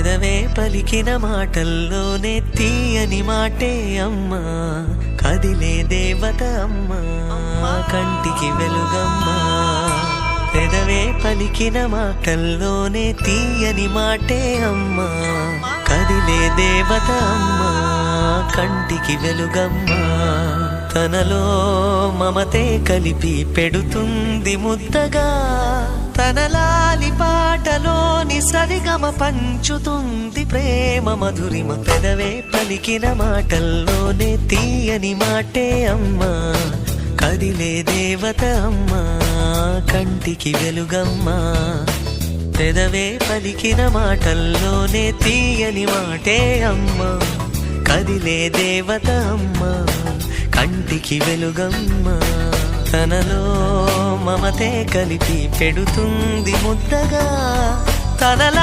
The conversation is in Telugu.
పెదవే పలికిన మాటల్లోనే తీయని మాటే అమ్మా, కదిలే దేవత అమ్మా, కంటికి వెలుగమ్మా. పెదవే పలికిన మాటల్లోనే తీయని మాటే అమ్మా, కదిలే దేవత అమ్మా, కంటికి వెలుగమ్మా. తనలో మమతే కలిపి పెడుతుంది ముద్దగా, తన లాలి పాటలోని సరిగమ పంచుతుంది ప్రేమ మధురిమ. పెదవే పలికిన మాటల్లోనే తీయని మాటే అమ్మా, కదిలే దేవత అమ్మా, కంటికి వెలుగమ్మా. పెదవే పలికిన మాటల్లోనే తీయని మాటే అమ్మా, కదిలే దేవత అమ్మా, కంటికి వెలుగమ్మా. తనలో మమతే కలిపి పెడుతుంది ముద్దగా, తనలా